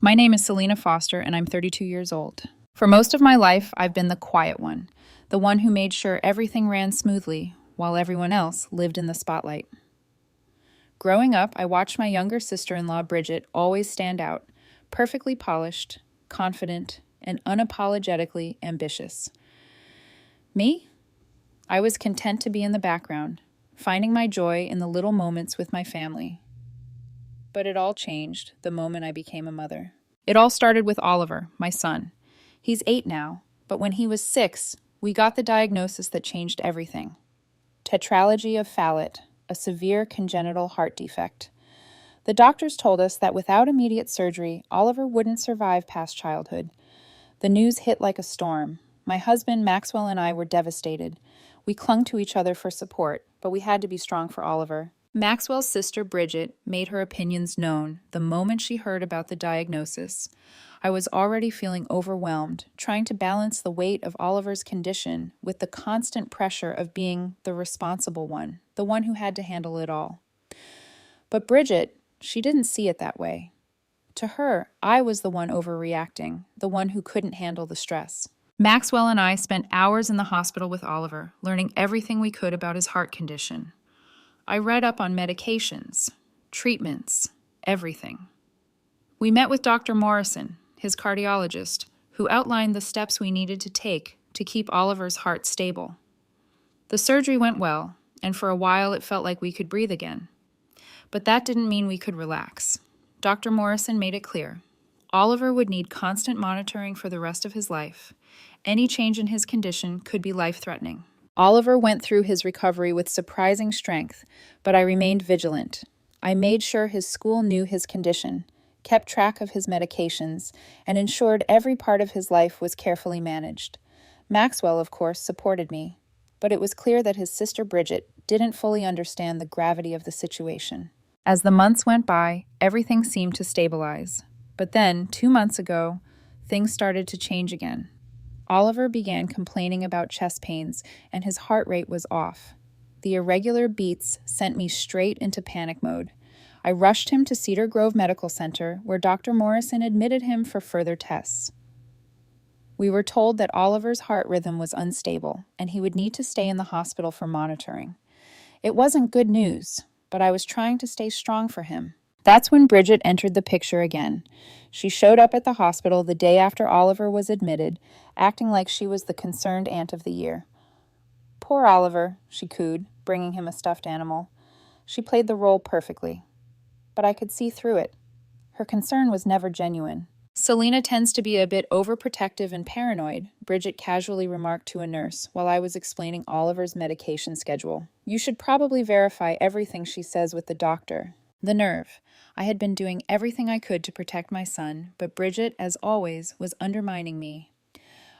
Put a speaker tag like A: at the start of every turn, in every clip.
A: My name is Selena Foster, and I'm 32 years old. For most of my life, I've been the quiet one, the one who made sure everything ran smoothly while everyone else lived in the spotlight. Growing up, I watched my younger sister-in-law, Bridget, always stand out, perfectly polished, confident, and unapologetically ambitious. Me? I was content to be in the background, finding my joy in the little moments with my family. But it all changed the moment I became a mother. It all started with Oliver, my son. He's 8 now, but when he was 6, we got the diagnosis that changed everything. Tetralogy of Fallot, a severe congenital heart defect. The doctors told us that without immediate surgery, Oliver wouldn't survive past childhood. The news hit like a storm. My husband, Maxwell, and I were devastated. We clung to each other for support, but we had to be strong for Oliver. Maxwell's sister, Bridget, made her opinions known the moment she heard about the diagnosis. I was already feeling overwhelmed, trying to balance the weight of Oliver's condition with the constant pressure of being the responsible one, the one who had to handle it all. But Bridget, she didn't see it that way. To her, I was the one overreacting, the one who couldn't handle the stress. Maxwell and I spent hours in the hospital with Oliver, learning everything we could about his heart condition. I read up on medications, treatments, everything. We met with Dr. Morrison, his cardiologist, who outlined the steps we needed to take to keep Oliver's heart stable. The surgery went well, and for a while it felt like we could breathe again. But that didn't mean we could relax. Dr. Morrison made it clear. Oliver would need constant monitoring for the rest of his life. Any change in his condition could be life-threatening. Oliver went through his recovery with surprising strength, but I remained vigilant. I made sure his school knew his condition, kept track of his medications, and ensured every part of his life was carefully managed. Maxwell, of course, supported me, but it was clear that his sister Bridget didn't fully understand the gravity of the situation. As the months went by, everything seemed to stabilize. But then, 2 months ago, things started to change again. Oliver began complaining about chest pains, and his heart rate was off. The irregular beats sent me straight into panic mode. I rushed him to Cedar Grove Medical Center, where Dr. Morrison admitted him for further tests. We were told that Oliver's heart rhythm was unstable, and he would need to stay in the hospital for monitoring. It wasn't good news, but I was trying to stay strong for him. That's when Bridget entered the picture again. She showed up at the hospital the day after Oliver was admitted, acting like she was the concerned aunt of the year. "Poor Oliver," she cooed, bringing him a stuffed animal. She played the role perfectly. But I could see through it. Her concern was never genuine. "Selena tends to be a bit overprotective and paranoid," Bridget casually remarked to a nurse while I was explaining Oliver's medication schedule. "You should probably verify everything she says with the doctor." The nerve. I had been doing everything I could to protect my son, but Bridget, as always, was undermining me.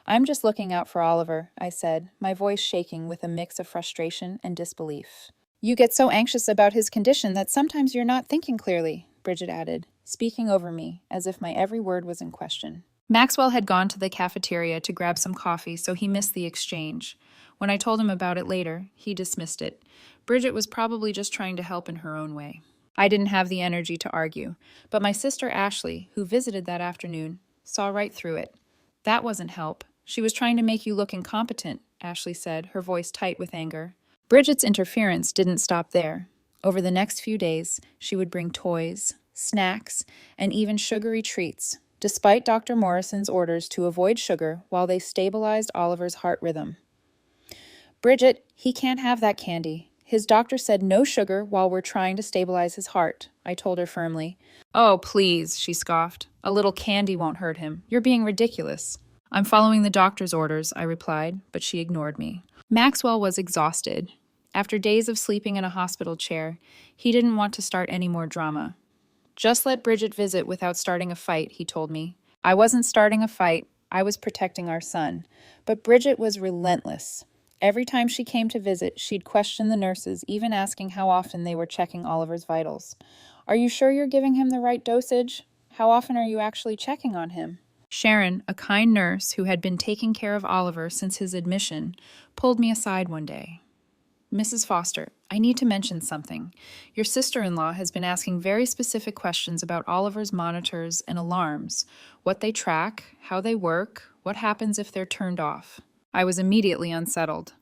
A: "I'm just looking out for Oliver," I said, my voice shaking with a mix of frustration and disbelief. "You get so anxious about his condition that sometimes you're not thinking clearly," Bridget added, speaking over me as if my every word was in question. Maxwell had gone to the cafeteria to grab some coffee, so he missed the exchange. When I told him about it later, he dismissed it. Bridget was probably just trying to help in her own way. I didn't have the energy to argue, but my sister Ashley, who visited that afternoon, saw right through it. "That wasn't help. She was trying to make you look incompetent," Ashley said, her voice tight with anger. Bridget's interference didn't stop there. Over the next few days, she would bring toys, snacks, and even sugary treats, despite Dr. Morrison's orders to avoid sugar while they stabilized Oliver's heart rhythm. "Bridget, he can't have that candy. His doctor said no sugar while we're trying to stabilize his heart," I told her firmly. "Oh, please," she scoffed. "A little candy won't hurt him. You're being ridiculous." "I'm following the doctor's orders," I replied, but she ignored me. Maxwell was exhausted. After days of sleeping in a hospital chair, he didn't want to start any more drama. "Just let Bridget visit without starting a fight," he told me. I wasn't starting a fight. I was protecting our son. But Bridget was relentless. Every time she came to visit, she'd question the nurses, even asking how often they were checking Oliver's vitals. "Are you sure you're giving him the right dosage? How often are you actually checking on him?" Sharon, a kind nurse who had been taking care of Oliver since his admission, pulled me aside one day. "Mrs. Foster, I need to mention something. Your sister-in-law has been asking very specific questions about Oliver's monitors and alarms, what they track, how they work, what happens if they're turned off. I was immediately unsettled.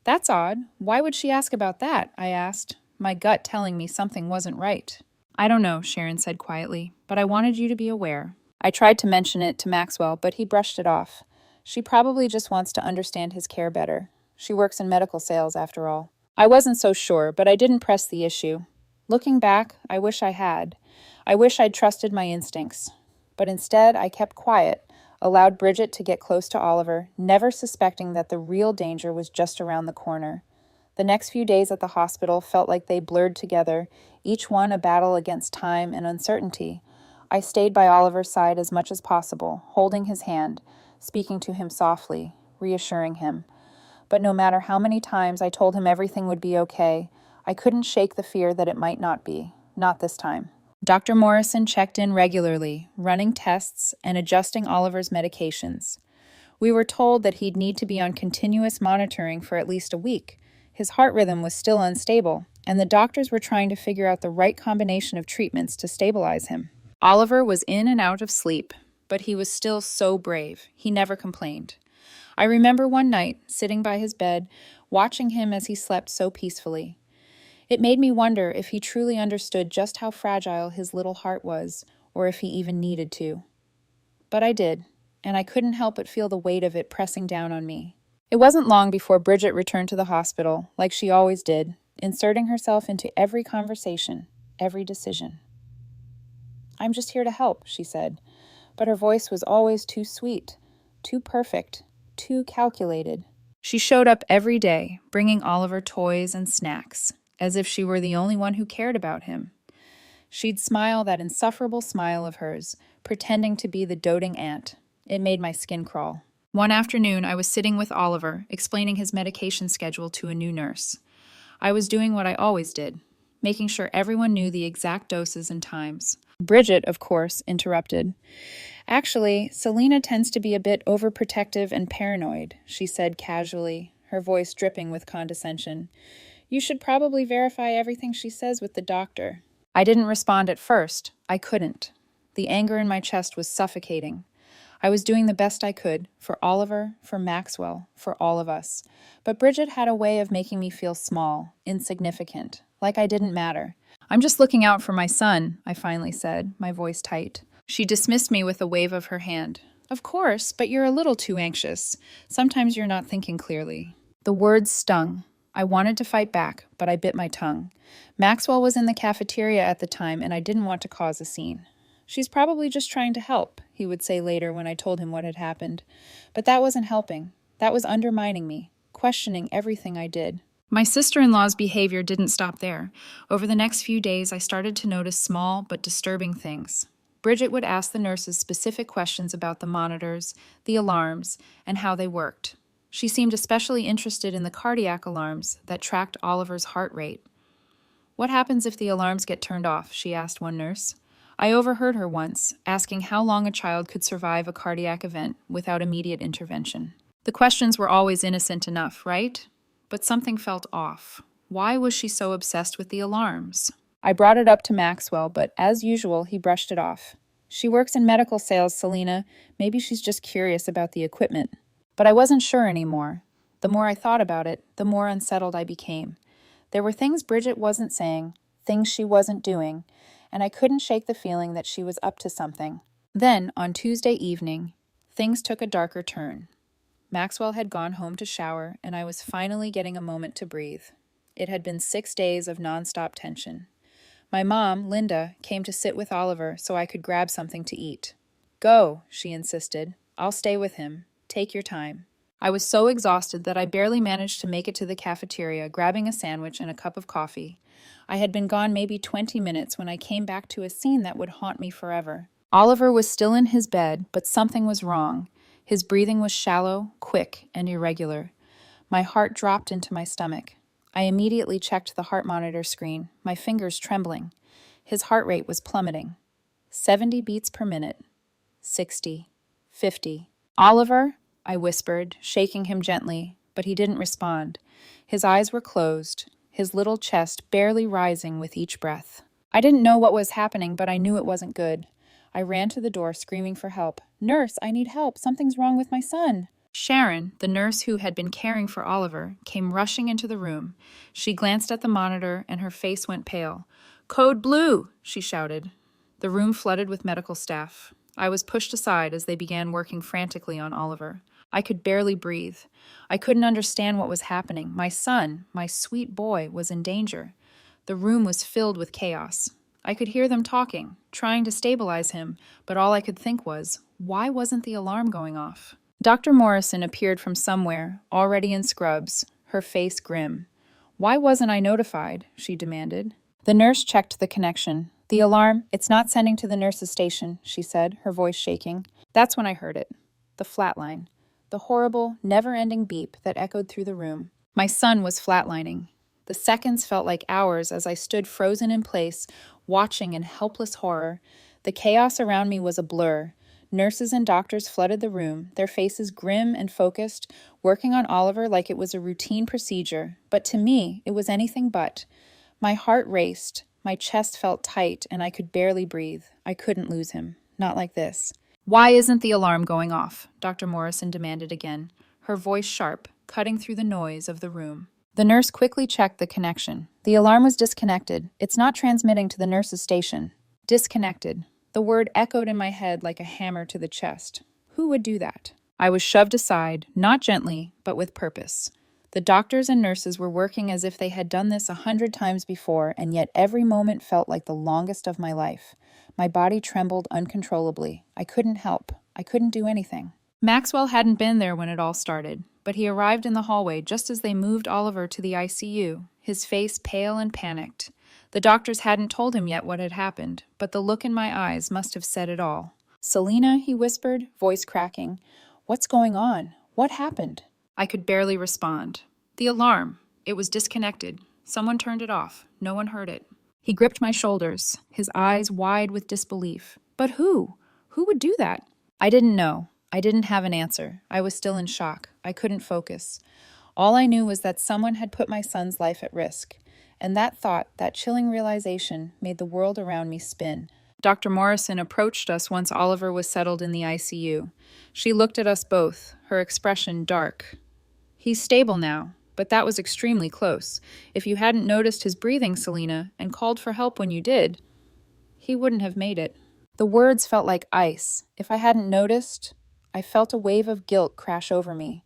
A: That's odd. Why would she ask about that? I asked, my gut telling me something wasn't right. I don't know, Sharon said quietly, but I wanted you to be aware. I tried to mention it to Maxwell, but he brushed it off. She probably just wants to understand his care better. She works in medical sales, after all. I wasn't so sure, but I didn't press the issue. Looking back, I wish I had. I wish I'd trusted my instincts. But instead, I kept quiet, allowed Bridget to get close to Oliver, never suspecting that the real danger was just around the corner. The next few days at the hospital felt like they blurred together, each one a battle against time and uncertainty. I stayed by Oliver's side as much as possible, holding his hand, speaking to him softly, reassuring him. But no matter how many times I told him everything would be okay, I couldn't shake the fear that it might not be. Not this time. Dr. Morrison checked in regularly, running tests and adjusting Oliver's medications. We were told that he'd need to be on continuous monitoring for at least a week. His heart rhythm was still unstable, and the doctors were trying to figure out the right combination of treatments to stabilize him. Oliver was in and out of sleep, but he was still so brave. He never complained. I remember one night, sitting by his bed, watching him as he slept so peacefully. It made me wonder if he truly understood just how fragile his little heart was, or if he even needed to. But I did, and I couldn't help but feel the weight of it pressing down on me. It wasn't long before Bridget returned to the hospital, like she always did, inserting herself into every conversation, every decision. "I'm just here to help," she said, but her voice was always too sweet, too perfect, too calculated. She showed up every day, bringing Oliver toys and snacks, as if she were the only one who cared about him. She'd smile that insufferable smile of hers, pretending to be the doting aunt. It made my skin crawl. One afternoon, I was sitting with Oliver, explaining his medication schedule to a new nurse. I was doing what I always did, making sure everyone knew the exact doses and times. Bridget, of course, interrupted. "Actually, Selena tends to be a bit overprotective and paranoid," she said casually, her voice dripping with condescension. "You should probably verify everything she says with the doctor." I didn't respond at first. I couldn't. The anger in my chest was suffocating. I was doing the best I could, for Oliver, for Maxwell, for all of us. But Bridget had a way of making me feel small, insignificant, like I didn't matter. "I'm just looking out for my son," I finally said, my voice tight. She dismissed me with a wave of her hand. "Of course, but you're a little too anxious. Sometimes you're not thinking clearly." The words stung. I wanted to fight back, but I bit my tongue. Maxwell was in the cafeteria at the time, and I didn't want to cause a scene. "She's probably just trying to help," he would say later when I told him what had happened. But that wasn't helping. That was undermining me, questioning everything I did. My sister-in-law's behavior didn't stop there. Over the next few days, I started to notice small but disturbing things. Bridget would ask the nurses specific questions about the monitors, the alarms, and how they worked. She seemed especially interested in the cardiac alarms that tracked Oliver's heart rate. "What happens if the alarms get turned off?" she asked one nurse. I overheard her once, asking how long a child could survive a cardiac event without immediate intervention. The questions were always innocent enough, right? But something felt off. Why was she so obsessed with the alarms? I brought it up to Maxwell, but as usual, he brushed it off. "She works in medical sales, Selena. Maybe she's just curious about the equipment." But I wasn't sure anymore. The more I thought about it, the more unsettled I became. There were things Bridget wasn't saying, things she wasn't doing, and I couldn't shake the feeling that she was up to something. Then, on Tuesday evening, things took a darker turn. Maxwell had gone home to shower, and I was finally getting a moment to breathe. It had been 6 days of nonstop tension. My mom, Linda, came to sit with Oliver so I could grab something to eat. "Go," she insisted. "I'll stay with him. Take your time." I was so exhausted that I barely managed to make it to the cafeteria, grabbing a sandwich and a cup of coffee. I had been gone maybe 20 minutes when I came back to a scene that would haunt me forever. Oliver was still in his bed, but something was wrong. His breathing was shallow, quick, and irregular. My heart dropped into my stomach. I immediately checked the heart monitor screen, my fingers trembling. His heart rate was plummeting. 70 beats per minute. 60. 50. "Oliver?" I whispered, shaking him gently, but he didn't respond. His eyes were closed, his little chest barely rising with each breath. I didn't know what was happening, but I knew it wasn't good. I ran to the door, screaming for help. "Nurse, I need help. Something's wrong with my son." Sharon, the nurse who had been caring for Oliver, came rushing into the room. She glanced at the monitor, and her face went pale. "Code blue!" she shouted. The room flooded with medical staff. I was pushed aside as they began working frantically on Oliver. I could barely breathe. I couldn't understand what was happening. My son, my sweet boy, was in danger. The room was filled with chaos. I could hear them talking, trying to stabilize him, but all I could think was, why wasn't the alarm going off? Dr. Morrison appeared from somewhere, already in scrubs, her face grim. "Why wasn't I notified?" she demanded. The nurse checked the connection. "The alarm, it's not sending to the nurse's station," she said, her voice shaking. That's when I heard it. The flatline. The horrible, never-ending beep that echoed through the room. My son was flatlining. The seconds felt like hours as I stood frozen in place, watching in helpless horror. The chaos around me was a blur. Nurses and doctors flooded the room, their faces grim and focused, working on Oliver like it was a routine procedure. But to me, it was anything but. My heart raced, my chest felt tight, and I could barely breathe. I couldn't lose him. Not like this. "Why isn't the alarm going off?" Dr. Morrison demanded again, her voice sharp, cutting through the noise of the room. The nurse quickly checked the connection. "The alarm was disconnected. It's not transmitting to the nurse's station." Disconnected. The word echoed in my head like a hammer to the chest. Who would do that? I was shoved aside, not gently, but with purpose. The doctors and nurses were working as if they had done this 100 times before, and yet every moment felt like the longest of my life. My body trembled uncontrollably. I couldn't help. I couldn't do anything. Maxwell hadn't been there when it all started, but he arrived in the hallway just as they moved Oliver to the ICU, his face pale and panicked. The doctors hadn't told him yet what had happened, but the look in my eyes must have said it all. "Selena," he whispered, voice cracking. "What's going on? What happened?" I could barely respond. "The alarm. It was disconnected. Someone turned it off. No one heard it." He gripped my shoulders, his eyes wide with disbelief. "But who? Who would do that?" I didn't know. I didn't have an answer. I was still in shock. I couldn't focus. All I knew was that someone had put my son's life at risk. And that thought, that chilling realization, made the world around me spin. Dr. Morrison approached us once Oliver was settled in the ICU. She looked at us both, her expression dark. "He's stable now, but that was extremely close. If you hadn't noticed his breathing, Selena, and called for help when you did, he wouldn't have made it." The words felt like ice. If I hadn't noticed, I felt a wave of guilt crash over me.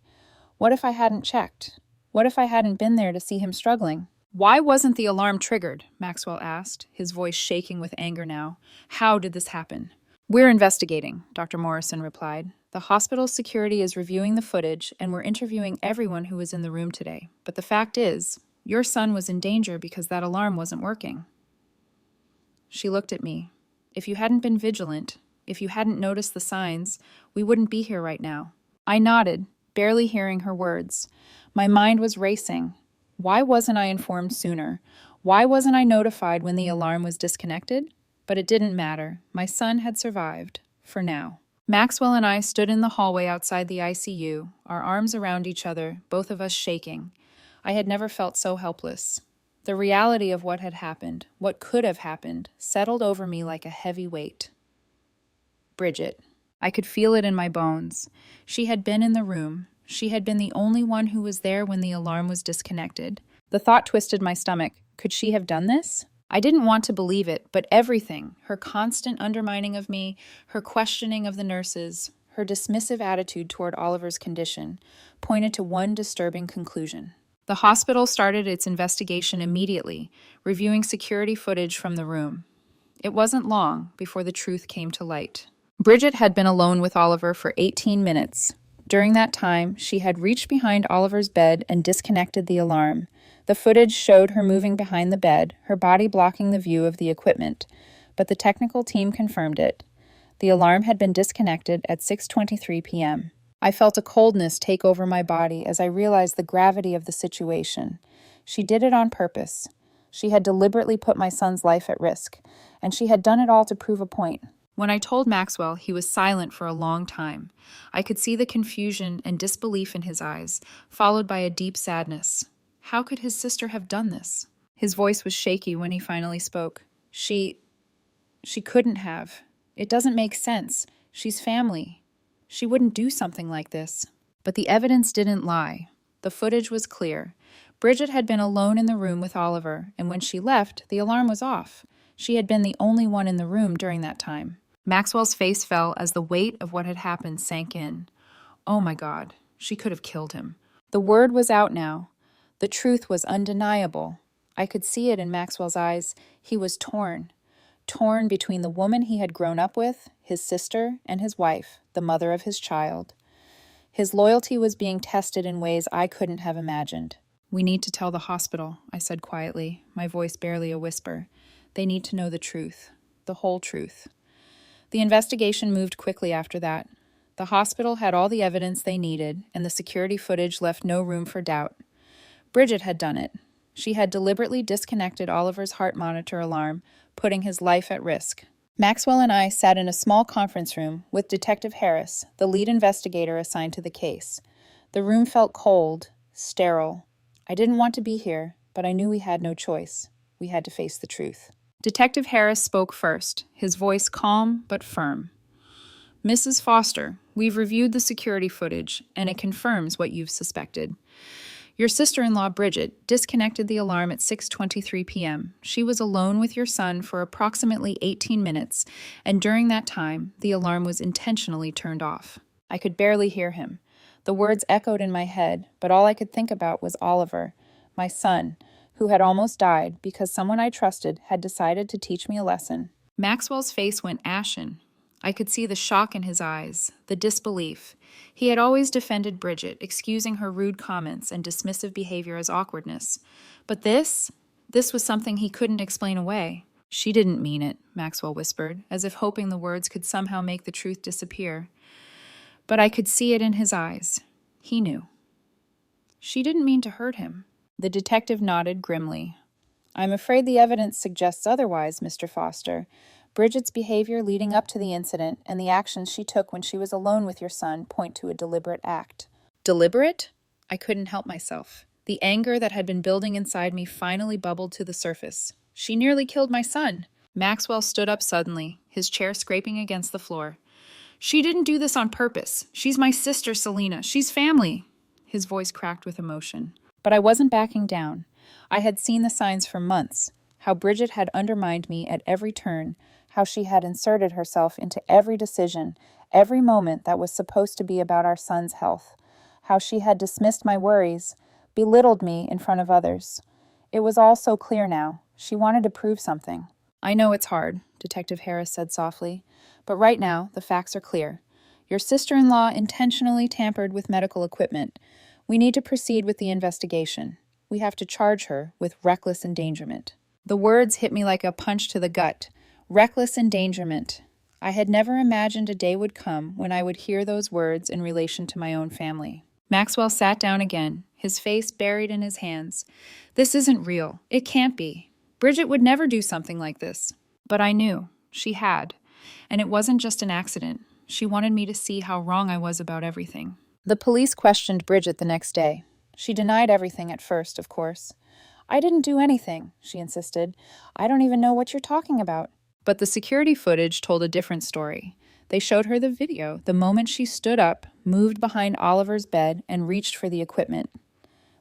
A: What if I hadn't checked? What if I hadn't been there to see him struggling? "Why wasn't the alarm triggered?" Maxwell asked, his voice shaking with anger now. "How did this happen?" "We're investigating," Dr. Morrison replied. "The hospital's security is reviewing the footage, and we're interviewing everyone who was in the room today. But the fact is, your son was in danger because that alarm wasn't working." She looked at me. "If you hadn't been vigilant, if you hadn't noticed the signs, we wouldn't be here right now." I nodded, barely hearing her words. My mind was racing. Why wasn't I informed sooner? Why wasn't I notified when the alarm was disconnected? But it didn't matter. My son had survived. For now. Maxwell and I stood in the hallway outside the ICU, our arms around each other, both of us shaking. I had never felt so helpless. The reality of what had happened, what could have happened, settled over me like a heavy weight. Bridget. I could feel it in my bones. She had been in the room. She had been the only one who was there when the alarm was disconnected. The thought twisted my stomach. Could she have done this? I didn't want to believe it, but everything, her constant undermining of me, her questioning of the nurses, her dismissive attitude toward Oliver's condition, pointed to one disturbing conclusion. The hospital started its investigation immediately, reviewing security footage from the room. It wasn't long before the truth came to light. Bridget had been alone with Oliver for 18 minutes. During that time, she had reached behind Oliver's bed and disconnected the alarm. The footage showed her moving behind the bed, her body blocking the view of the equipment, but the technical team confirmed it. The alarm had been disconnected at 6:23 p.m. I felt a coldness take over my body as I realized the gravity of the situation. She did it on purpose. She had deliberately put my son's life at risk, and she had done it all to prove a point. When I told Maxwell, he was silent for a long time. I could see the confusion and disbelief in his eyes, followed by a deep sadness. How could his sister have done this? His voice was shaky when he finally spoke. She couldn't have. It doesn't make sense. She's family. She wouldn't do something like this. But the evidence didn't lie. The footage was clear. Bridget had been alone in the room with Oliver, and when she left, the alarm was off. She had been the only one in the room during that time. Maxwell's face fell as the weight of what had happened sank in. Oh my God, she could have killed him. The word was out now. The truth was undeniable. I could see it in Maxwell's eyes. He was torn between the woman he had grown up with, his sister, and his wife, the mother of his child. His loyalty was being tested in ways I couldn't have imagined. We need to tell the hospital, I said quietly, my voice barely a whisper. They need to know the truth, the whole truth. The investigation moved quickly after that. The hospital had all the evidence they needed, and the security footage left no room for doubt. Bridget had done it. She had deliberately disconnected Oliver's heart monitor alarm, putting his life at risk. Maxwell and I sat in a small conference room with Detective Harris, the lead investigator assigned to the case. The room felt cold, sterile. I didn't want to be here, but I knew we had no choice. We had to face the truth. Detective Harris spoke first, his voice calm but firm. Mrs. Foster, we've reviewed the security footage, and it confirms what you've suspected. Your sister-in-law, Bridget, disconnected the alarm at 6:23 p.m. She was alone with your son for approximately 18 minutes, and during that time, the alarm was intentionally turned off. I could barely hear him. The words echoed in my head, but all I could think about was Oliver, my son, who had almost died because someone I trusted had decided to teach me a lesson. Maxwell's face went ashen. I could see the shock in his eyes, the disbelief. He had always defended Bridget, excusing her rude comments and dismissive behavior as awkwardness. But this was something he couldn't explain away. She didn't mean it, Maxwell whispered, as if hoping the words could somehow make the truth disappear. But I could see it in his eyes. He knew. She didn't mean to hurt him. The detective nodded grimly. I'm afraid the evidence suggests otherwise, Mr. Foster. Bridget's behavior leading up to the incident and the actions she took when she was alone with your son point to a deliberate act. Deliberate? I couldn't help myself. The anger that had been building inside me finally bubbled to the surface. She nearly killed my son. Maxwell stood up suddenly, his chair scraping against the floor. She didn't do this on purpose. She's my sister, Selena. She's family. His voice cracked with emotion. But I wasn't backing down. I had seen the signs for months, how Bridget had undermined me at every turn, how she had inserted herself into every decision, every moment that was supposed to be about our son's health, how she had dismissed my worries, belittled me in front of others. It was all so clear now. She wanted to prove something. I know it's hard, Detective Harris said softly, but right now the facts are clear. Your sister-in-law intentionally tampered with medical equipment. We need to proceed with the investigation. We have to charge her with reckless endangerment. The words hit me like a punch to the gut. Reckless endangerment. I had never imagined a day would come when I would hear those words in relation to my own family. Maxwell sat down again, his face buried in his hands. This isn't real. It can't be. Bridget would never do something like this. But I knew. She had. And it wasn't just an accident. She wanted me to see how wrong I was about everything. The police questioned Bridget the next day. She denied everything at first, of course. I didn't do anything, she insisted. I don't even know what you're talking about. But the security footage told a different story. They showed her the video, the moment she stood up, moved behind Oliver's bed, and reached for the equipment.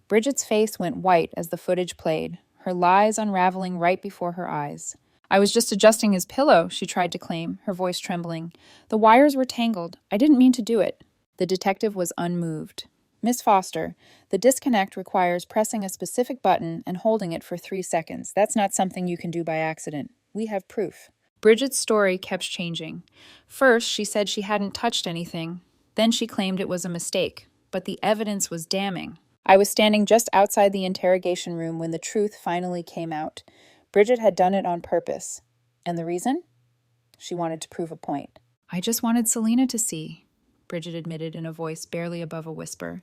A: Bridget's face went white as the footage played, her lies unraveling right before her eyes. I was just adjusting his pillow, she tried to claim, her voice trembling. The wires were tangled. I didn't mean to do it. The detective was unmoved. Miss Foster, the disconnect requires pressing a specific button and holding it for 3 seconds. That's not something you can do by accident. We have proof. Bridget's story kept changing. First, she said she hadn't touched anything. Then she claimed it was a mistake. But the evidence was damning. I was standing just outside the interrogation room when the truth finally came out. Bridget had done it on purpose. And the reason? She wanted to prove a point. I just wanted Selena to see, Bridget admitted in a voice barely above a whisper.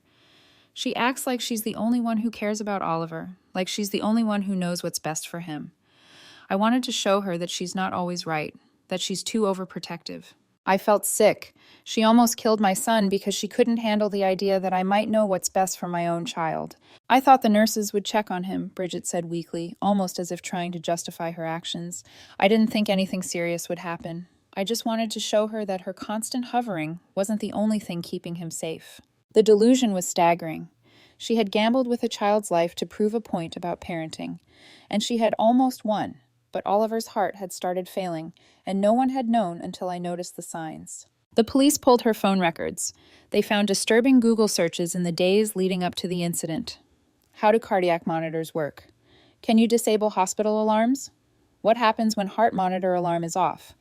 A: She acts like she's the only one who cares about Oliver, like she's the only one who knows what's best for him. I wanted to show her that she's not always right, that she's too overprotective. I felt sick. She almost killed my son because she couldn't handle the idea that I might know what's best for my own child. I thought the nurses would check on him, Bridget said weakly, almost as if trying to justify her actions. I didn't think anything serious would happen. I just wanted to show her that her constant hovering wasn't the only thing keeping him safe. The delusion was staggering. She had gambled with a child's life to prove a point about parenting, and she had almost won, but Oliver's heart had started failing, and no one had known until I noticed the signs. The police pulled her phone records. They found disturbing Google searches in the days leading up to the incident. How do cardiac monitors work? Can you disable hospital alarms? What happens when heart monitor alarm is off?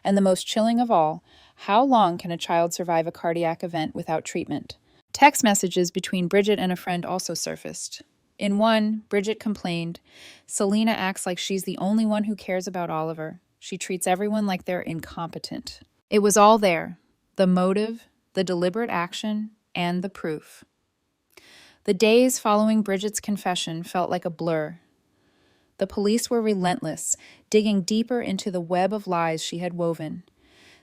A: And the most chilling of all, how long can a child survive a cardiac event without treatment? Text messages between Bridget and a friend also surfaced. In one, Bridget complained, "Selena acts like she's the only one who cares about Oliver. She treats everyone like they're incompetent." It was all there, the motive, the deliberate action, and the proof. The days following Bridget's confession felt like a blur. The police were relentless, digging deeper into the web of lies she had woven.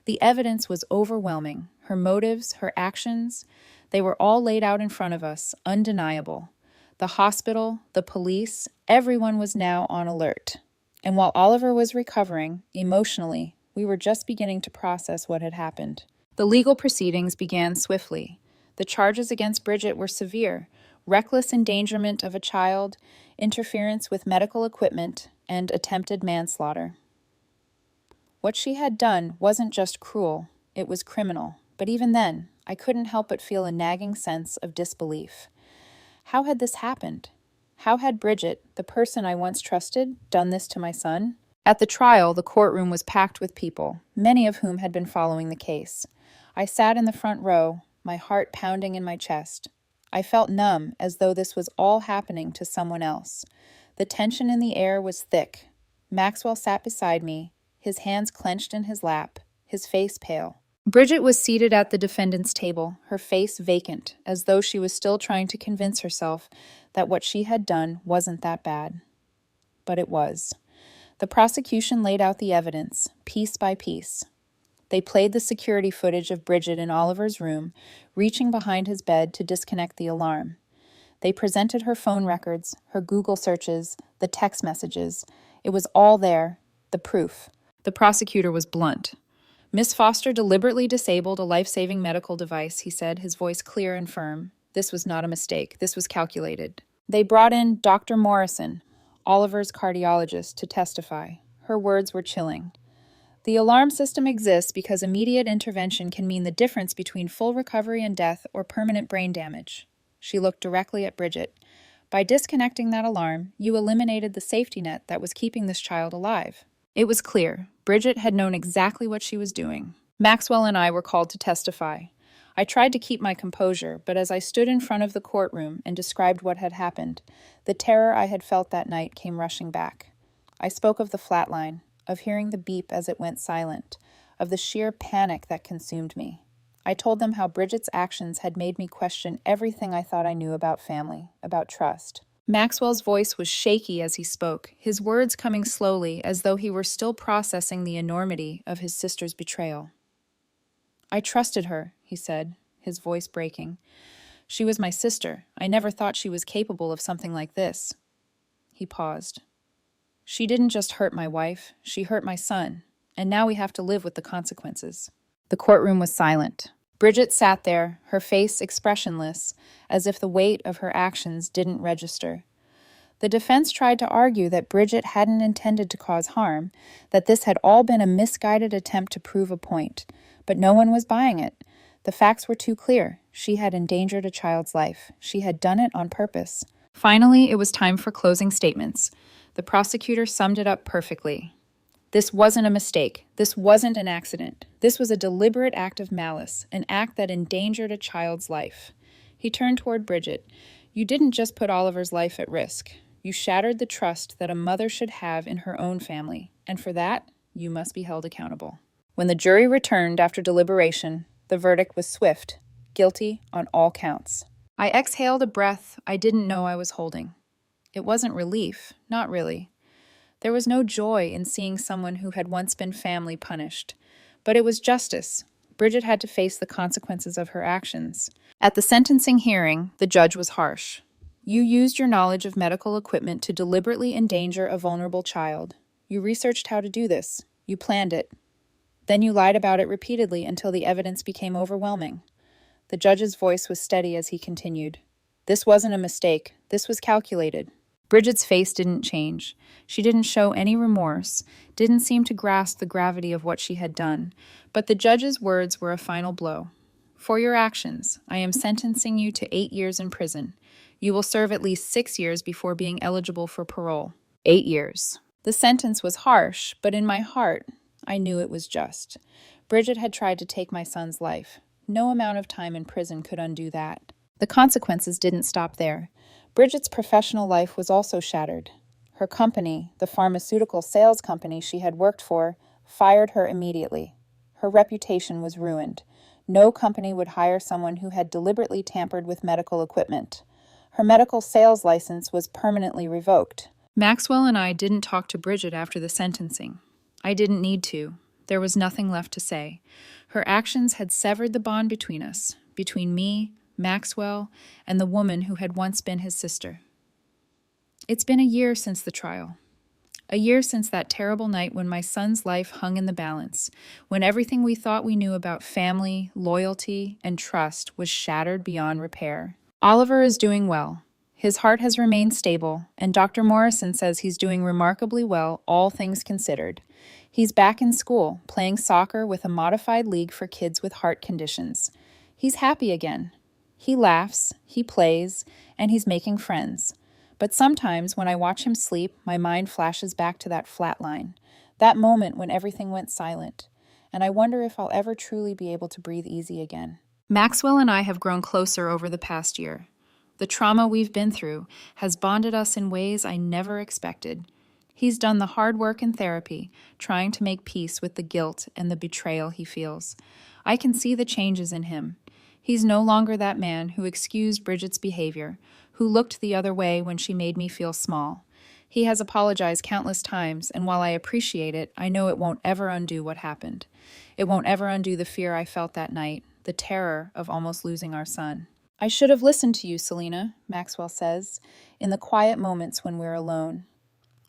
A: The evidence was overwhelming. Her motives, her actions, they were all laid out in front of us, undeniable. The hospital, the police, everyone was now on alert. And while Oliver was recovering, emotionally, we were just beginning to process what had happened. The legal proceedings began swiftly. The charges against Bridget were severe: reckless endangerment of a child, interference with medical equipment, and attempted manslaughter. What she had done wasn't just cruel, it was criminal. But even then, I couldn't help but feel a nagging sense of disbelief. How had this happened? How had Bridget, the person I once trusted, done this to my son? At the trial, the courtroom was packed with people, many of whom had been following the case. I sat in the front row, my heart pounding in my chest. I felt numb, as though this was all happening to someone else. The tension in the air was thick. Maxwell sat beside me, his hands clenched in his lap, his face pale. Bridget was seated at the defendant's table, her face vacant, as though she was still trying to convince herself that what she had done wasn't that bad. But it was. The prosecution laid out the evidence, piece by piece. They played the security footage of Bridget in Oliver's room, reaching behind his bed to disconnect the alarm. They presented her phone records, her Google searches, the text messages. It was all there, the proof. The prosecutor was blunt. "Miss Foster deliberately disabled a life-saving medical device," he said, his voice clear and firm. "This was not a mistake. This was calculated." They brought in Dr. Morrison, Oliver's cardiologist, to testify. Her words were chilling. "The alarm system exists because immediate intervention can mean the difference between full recovery and death or permanent brain damage." She looked directly at Bridget. "By disconnecting that alarm, you eliminated the safety net that was keeping this child alive." It was clear. Bridget had known exactly what she was doing. Maxwell and I were called to testify. I tried to keep my composure, but as I stood in front of the courtroom and described what had happened, the terror I had felt that night came rushing back. I spoke of the flatline, of hearing the beep as it went silent, of the sheer panic that consumed me. I told them how Bridget's actions had made me question everything I thought I knew about family, about trust. Maxwell's voice was shaky as he spoke, his words coming slowly as though he were still processing the enormity of his sister's betrayal. "I trusted her," he said, his voice breaking. "She was my sister. I never thought she was capable of something like this." He paused. "She didn't just hurt my wife, she hurt my son, and now we have to live with the consequences." The courtroom was silent. Bridget sat there, her face expressionless, as if the weight of her actions didn't register. The defense tried to argue that Bridget hadn't intended to cause harm, that this had all been a misguided attempt to prove a point, but no one was buying it. The facts were too clear. She had endangered a child's life. She had done it on purpose. Finally, it was time for closing statements. The prosecutor summed it up perfectly. "This wasn't a mistake. This wasn't an accident. This was a deliberate act of malice, an act that endangered a child's life." He turned toward Bridget. "You didn't just put Oliver's life at risk. You shattered the trust that a mother should have in her own family, and for that, you must be held accountable." When the jury returned after deliberation, the verdict was swift, guilty on all counts. I exhaled a breath I didn't know I was holding. It wasn't relief, not really. There was no joy in seeing someone who had once been family punished, but it was justice, Bridget had to face the consequences of her actions. At the sentencing hearing, the judge was harsh. You used your knowledge of medical equipment to deliberately endanger a vulnerable child. You researched how to do this. You planned it. Then you lied about it repeatedly until the evidence became overwhelming. The judge's voice was steady as he continued. This wasn't a mistake. This was calculated. Bridget's face didn't change. She didn't show any remorse, didn't seem to grasp the gravity of what she had done. But the judge's words were a final blow. For your actions, I am sentencing you to 8 years in prison. You will serve at least 6 years before being eligible for parole. 8 years. The sentence was harsh, but in my heart, I knew it was just. Bridget had tried to take my son's life. No amount of time in prison could undo that. The consequences didn't stop there. Bridget's professional life was also shattered. Her company, the pharmaceutical sales company she had worked for, fired her immediately. Her reputation was ruined. No company would hire someone who had deliberately tampered with medical equipment. Her medical sales license was permanently revoked. Maxwell and I didn't talk to Bridget after the sentencing. I didn't need to. There was nothing left to say. Her actions had severed the bond between us, between me, Maxwell, and the woman who had once been his sister. It's been a year since the trial. A year since that terrible night when my son's life hung in the balance, when everything we thought we knew about family, loyalty, and trust was shattered beyond repair. Oliver is doing well. His heart has remained stable, and Dr. Morrison says he's doing remarkably well, all things considered. He's back in school, playing soccer with a modified league for kids with heart conditions. He's happy again. He laughs, he plays, and he's making friends. But sometimes when I watch him sleep, my mind flashes back to that flat line, that moment when everything went silent, and I wonder if I'll ever truly be able to breathe easy again. Maxwell and I have grown closer over the past year. The trauma we've been through has bonded us in ways I never expected. He's done the hard work in therapy, trying to make peace with the guilt and the betrayal he feels. I can see the changes in him. He's no longer that man who excused Bridget's behavior, who looked the other way when she made me feel small. He has apologized countless times, and while I appreciate it, I know it won't ever undo what happened. It won't ever undo the fear I felt that night, the terror of almost losing our son. I should have listened to you, Selena, Maxwell says, in the quiet moments when we're alone.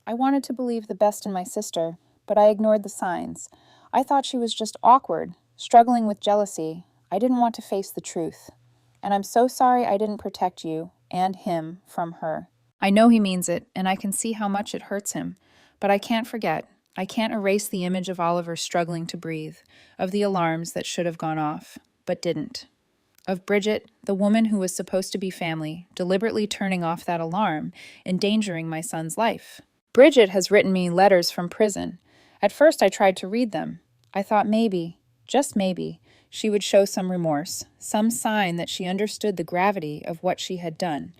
A: I wanted to believe the best in my sister, but I ignored the signs. I thought she was just awkward, struggling with jealousy. I didn't want to face the truth. And I'm so sorry I didn't protect you and him from her. I know he means it, and I can see how much it hurts him. But I can't forget. I can't erase the image of Oliver struggling to breathe, of the alarms that should have gone off, but didn't. Of Bridget, the woman who was supposed to be family, deliberately turning off that alarm, endangering my son's life. Bridget has written me letters from prison. At first I tried to read them. I thought maybe, just maybe, she would show some remorse, some sign that she understood the gravity of what she had done.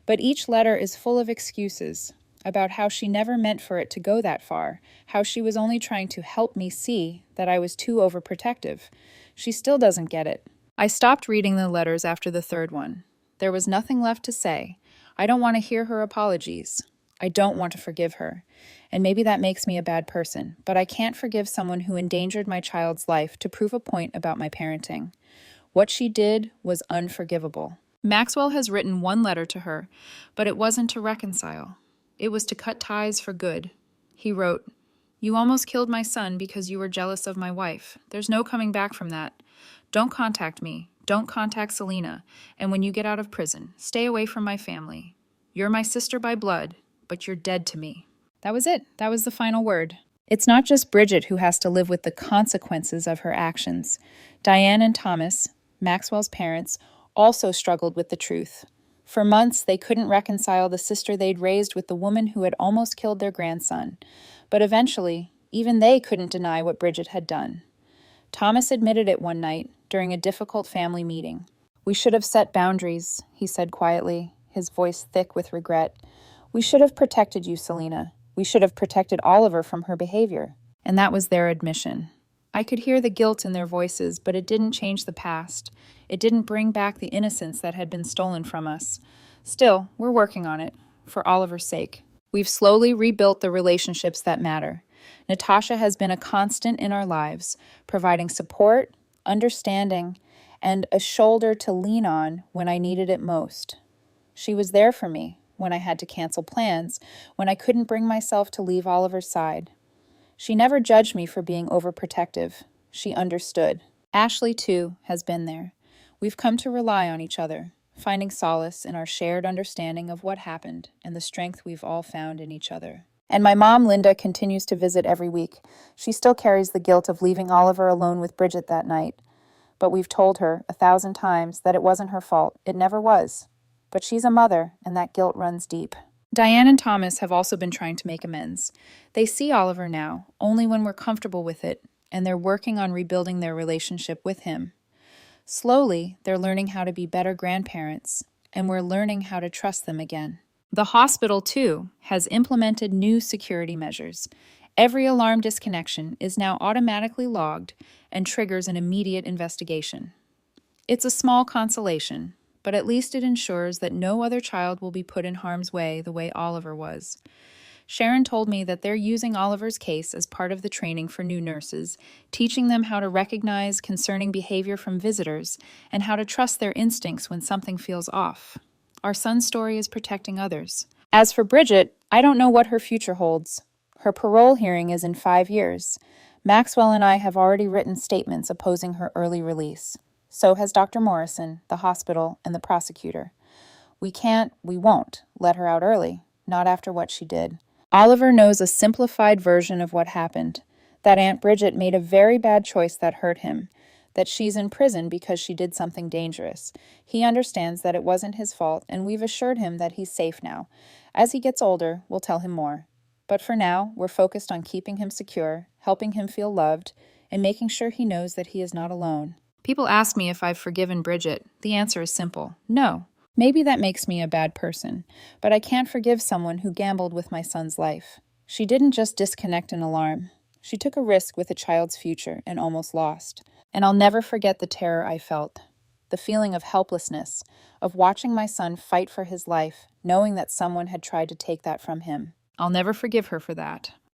A: But each letter is full of excuses about how she never meant for it to go that far, how she was only trying to help me see that I was too overprotective. She still doesn't get it. I stopped reading the letters after the third one. There was nothing left to say. I don't want to hear her apologies. I don't want to forgive her. And maybe that makes me a bad person, but I can't forgive someone who endangered my child's life to prove a point about my parenting. What she did was unforgivable. Maxwell has written one letter to her, but it wasn't to reconcile. It was to cut ties for good. He wrote, "You almost killed my son because you were jealous of my wife. There's no coming back from that. Don't contact me. Don't contact Selena. And when you get out of prison, stay away from my family. You're my sister by blood, but you're dead to me." That was it. That was the final word. It's not just Bridget who has to live with the consequences of her actions. Diane and Thomas, Maxwell's parents, also struggled with the truth. For months, they couldn't reconcile the sister they'd raised with the woman who had almost killed their grandson. But eventually, even they couldn't deny what Bridget had done. Thomas admitted it one night during a difficult family meeting. "We should have set boundaries," he said quietly, his voice thick with regret. "We should have protected you, Selena. We should have protected Oliver from her behavior." And that was their admission. I could hear the guilt in their voices, but it didn't change the past. It didn't bring back the innocence that had been stolen from us. Still, we're working on it, for Oliver's sake. We've slowly rebuilt the relationships that matter. Natasha has been a constant in our lives, providing support, understanding, and a shoulder to lean on when I needed it most. She was there for me when I had to cancel plans, when I couldn't bring myself to leave Oliver's side. She never judged me for being overprotective. She understood. Ashley, too, has been there. We've come to rely on each other, finding solace in our shared understanding of what happened and the strength we've all found in each other. And my mom, Linda, continues to visit every week. She still carries the guilt of leaving Oliver alone with Bridget that night. But we've told her 1,000 times that it wasn't her fault. It never was. But she's a mother, and that guilt runs deep. Diane and Thomas have also been trying to make amends. They see Oliver now, only when we're comfortable with it, and they're working on rebuilding their relationship with him. Slowly, they're learning how to be better grandparents, and we're learning how to trust them again. The hospital, too, has implemented new security measures. Every alarm disconnection is now automatically logged and triggers an immediate investigation. It's a small consolation, but at least it ensures that no other child will be put in harm's way the way Oliver was. Sharon told me that they're using Oliver's case as part of the training for new nurses, teaching them how to recognize concerning behavior from visitors and how to trust their instincts when something feels off. Our son's story is protecting others. As for Bridget, I don't know what her future holds. Her parole hearing is in 5 years. Maxwell and I have already written statements opposing her early release. So has Dr. Morrison, the hospital, and the prosecutor. We won't let her out early, not after what she did. Oliver knows a simplified version of what happened, that Aunt Bridget made a very bad choice that hurt him, that she's in prison because she did something dangerous. He understands that it wasn't his fault, and we've assured him that he's safe now. As he gets older, we'll tell him more. But for now, we're focused on keeping him secure, helping him feel loved, and making sure he knows that he is not alone. People ask me if I've forgiven Bridget. The answer is simple: no. Maybe that makes me a bad person, but I can't forgive someone who gambled with my son's life. She didn't just disconnect an alarm. She took a risk with a child's future and almost lost. And I'll never forget the terror I felt. The feeling of helplessness, of watching my son fight for his life, knowing that someone had tried to take that from him. I'll never forgive her for that.